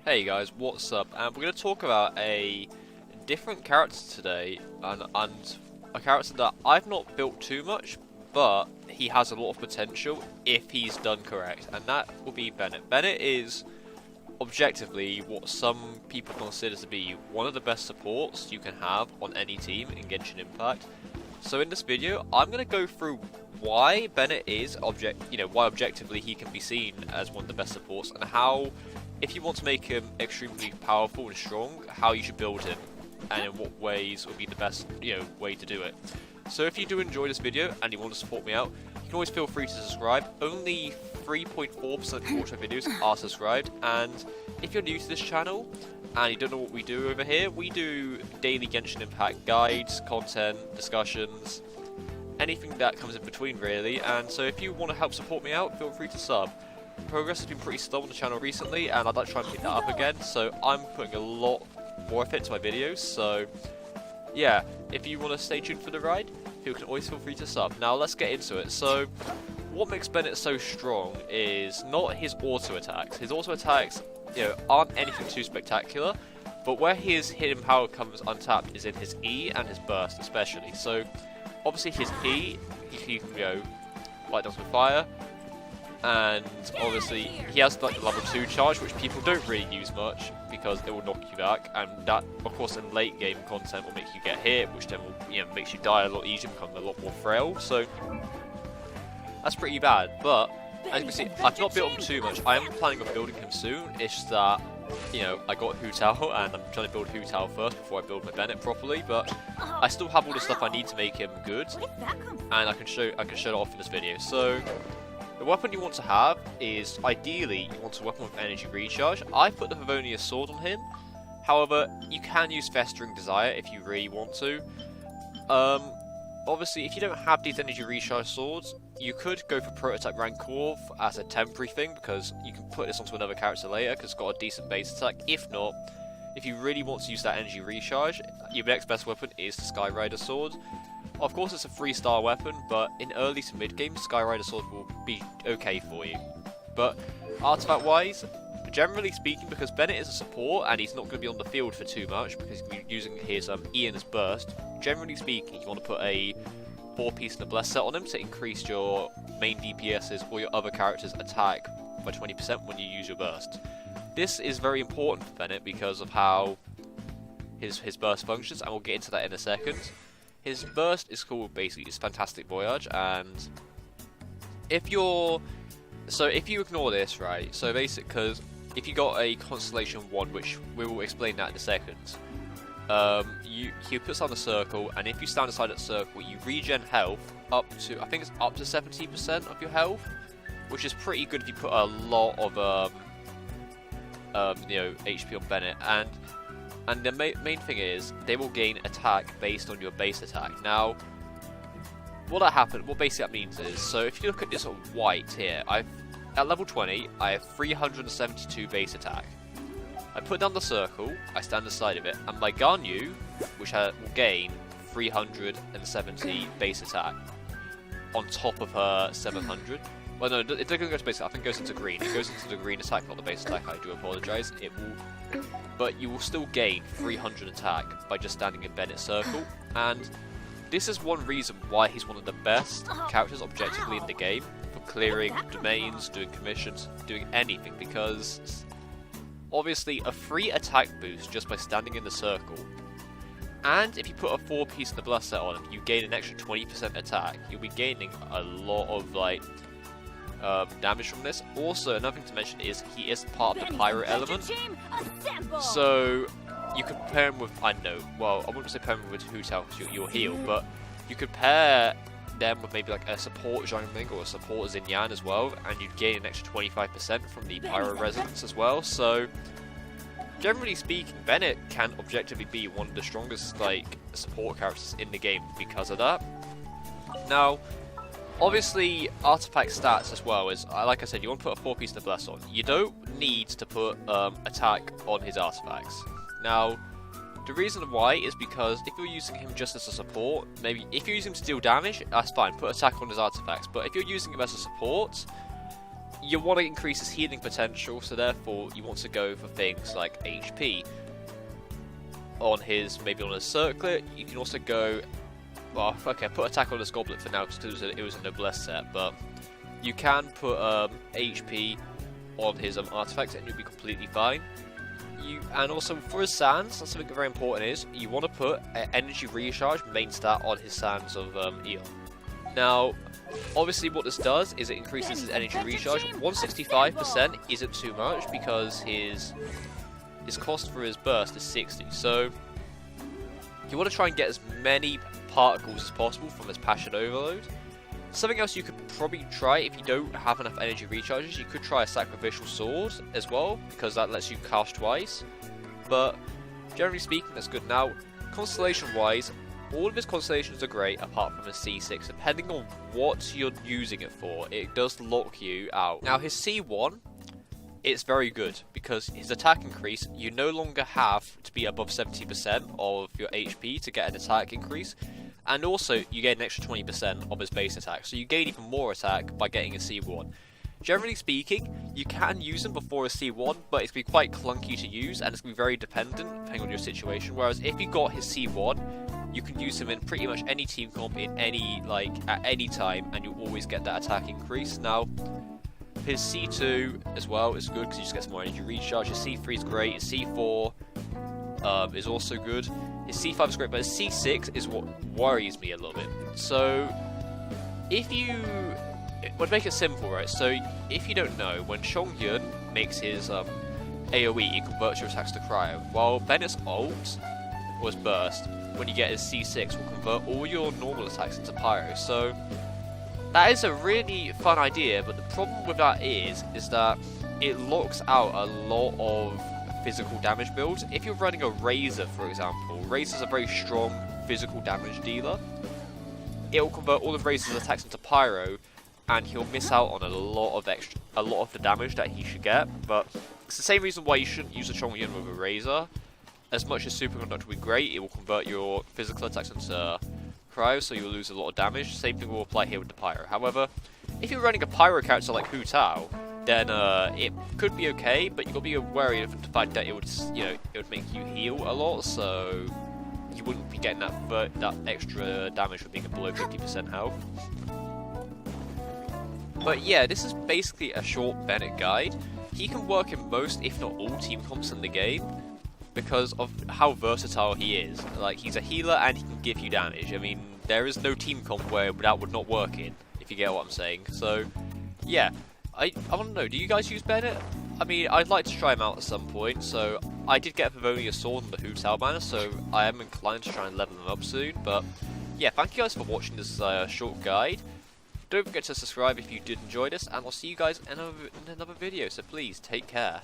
Hey guys, what's up? And we're going to talk about a different character today, and a character that I've not built too much, but he has a lot of potential if he's done correct, and that will be Bennett. Bennett is objectively what some people consider to be one of the best supports you can have on any team in Genshin Impact. So in this video, I'm going to go through why Bennett is why objectively he can be seen as one of the best supports, and how, if you want to make him extremely powerful and strong, how you should build him, and in what ways would be the best, way to do it. So if you do enjoy this video and you want to support me out, you can always feel free to subscribe. Only 3.4% of you watch my videos are subscribed, and if you're new to this channel and you don't know what we do over here, we do daily Genshin Impact guides, content, discussions, anything that comes in between really. And so if you want to help support me out, feel free to sub. Progress has been pretty slow on the channel recently, and I'd like to try and pick that up again, so I'm putting a lot more effort into my videos. So yeah, if you want to stay tuned for the ride, you can always feel free to sub. Now let's get into it. So what makes Bennett so strong is not his auto attacks. His auto attacks, aren't anything too spectacular, but where his hidden power comes untapped is in his E and his burst especially. So obviously his E, he can light down with fire, and obviously he has like the level 2 charge, which people don't really use much because it will knock you back, and that of course in late game content will make you get hit, which then will makes you die a lot easier, become a lot more frail. So that's pretty bad. But as you can see, I've not built him too much. I am planning on building him soon. It's just that I got Hu Tao, and I'm trying to build Hu Tao first before I build my Bennett properly. But I still have all the stuff I need to make him good, and I can show it off in this video. So the weapon you want to have is, ideally, you want a weapon with energy recharge. I put the Favonius sword on him. However, you can use Festering Desire if you really want to. Obviously, if you don't have these energy recharge swords, you could go for Prototype Rancor as a temporary thing, because you can put this onto another character later because it's got a decent base attack. If not, if you really want to use that energy recharge, your next best weapon is the Skyrider sword. Of course, it's a 3-star weapon, but in early to mid game, Skyrider sword will be okay for you. But artifact wise, generally speaking, because Bennett is a support and he's not going to be on the field for too much because he's using his E and his burst, generally speaking, you want to put a 4-piece Noblesse set on him to increase your main DPS's or your other character's attack by 20% when you use your burst. This is very important for Bennett because of how his burst functions, and we'll get into that in a second. His burst is called basically his Fantastic Voyage, and if you ignore this, right, so basically, because if you got a Constellation 1, which we will explain that in a second, he puts on a circle, and if you stand inside that circle, you regen health up to, I think it's up to 70% of your health, which is pretty good if you put a lot of HP on Bennett. And the main thing is, they will gain attack based on your base attack. Now, what basically that means is, so if you look at this white here, at level 20, I have 372 base attack. I put down the circle, I stand inside of it, and my Ganyu, which will gain 370 base attack on top of her 700. Well, no, it doesn't go to base attack, I think it goes into green. It goes into the green attack, not the base attack, I do apologise. But you will still gain 300 attack by just standing in Bennett's circle, and this is one reason why he's one of the best characters objectively in the game for clearing domains, doing commissions, doing anything, because obviously a free attack boost just by standing in the circle, and if you put a 4-piece Noblesse set on him, you gain an extra 20% attack. You'll be gaining a lot of damage from this. Also, another thing to mention is he is part of the pyro element, so you could pair him with, I wouldn't say pair him with Hu Tao because you'll heal, but you could pair them with maybe like a support Zhongling or a support Xinyan as well, and you'd gain an extra 25% from the pyro resonance as well. So generally speaking, Bennett can objectively be one of the strongest support characters in the game because of that. Now, obviously, artifact stats as well is, like I said, you want to put a 4-piece Noblesse on. You don't need to put attack on his artifacts. Now, the reason why is because if you're using him just as a support, maybe if you're using him to deal damage, that's fine, put attack on his artifacts. But if you're using him as a support, you want to increase his healing potential, so therefore you want to go for things like HP. On his, maybe on his circlet, you can also go, well, okay, put attack on his goblet for now because it was a noblesse set, but you can put HP on his artifact and you'll be completely fine. And also for his sands, that's something very important is, you want to put energy recharge main stat on his sands of Eon. Now, obviously what this does is it increases his energy recharge. 165% isn't too much because his cost for his burst is 60. So you want to try and get as many particles as possible from his passion overload. Something else you could probably try if you don't have enough energy recharges, you could try a sacrificial sword as well, because that lets you cast twice. But generally speaking, that's good. Now, constellation wise, all of his constellations are great apart from his C6. Depending on what you're using it for, it does lock you out. Now his C1, it's very good because his attack increase, you no longer have to be above 70% of your HP to get an attack increase. And also, you get an extra 20% of his base attack, so you gain even more attack by getting a C1. Generally speaking, you can use him before a C1, but it's going to be quite clunky to use, and it's going to be very dependent, depending on your situation. Whereas if you got his C1, you can use him in pretty much any team comp, in any, at any time, and you'll always get that attack increase. Now, his C2 as well is good, because you just get some more energy recharge. His C3 is great, his C4 is also good. His C5 is great, but his C6 is what worries me a little bit. So, we'll make it simple, right? So, if you don't know, when Chongyun makes his AoE, he converts your attacks to cryo. While Bennett's ult was burst, when you get his C6, will convert all your normal attacks into pyro. So, that is a really fun idea, but the problem with that is that it locks out a lot of physical damage builds. If you're running a Razor, for example, Razor's a very strong physical damage dealer. It will convert all of Razor's attacks into pyro, and he'll miss out on a lot of the damage that he should get. But it's the same reason why you shouldn't use a Chongyun with a Razor. As much as Superconductor would be great, it will convert your physical attacks into cryo, so you'll lose a lot of damage. Same thing will apply here with the pyro. However, if you're running a pyro character like Hu Tao, then it could be okay, but you've got to be wary of the fact that it would, it would make you heal a lot, so you wouldn't be getting that extra damage from being below 50% health. But yeah, this is basically a short Bennett guide. He can work in most, if not all, team comps in the game because of how versatile he is. Like, he's a healer and he can give you damage. I mean, there is no team comp where that would not work in, if you get what I'm saying. So, yeah. I want to know, do you guys use Bennett? I mean, I'd like to try him out at some point, so I did get Pavonia Sword and the Hu Tao banner, so I am inclined to try and level them up soon, but yeah, thank you guys for watching this short guide. Don't forget to subscribe if you did enjoy this, and I'll see you guys in another video, so please, take care.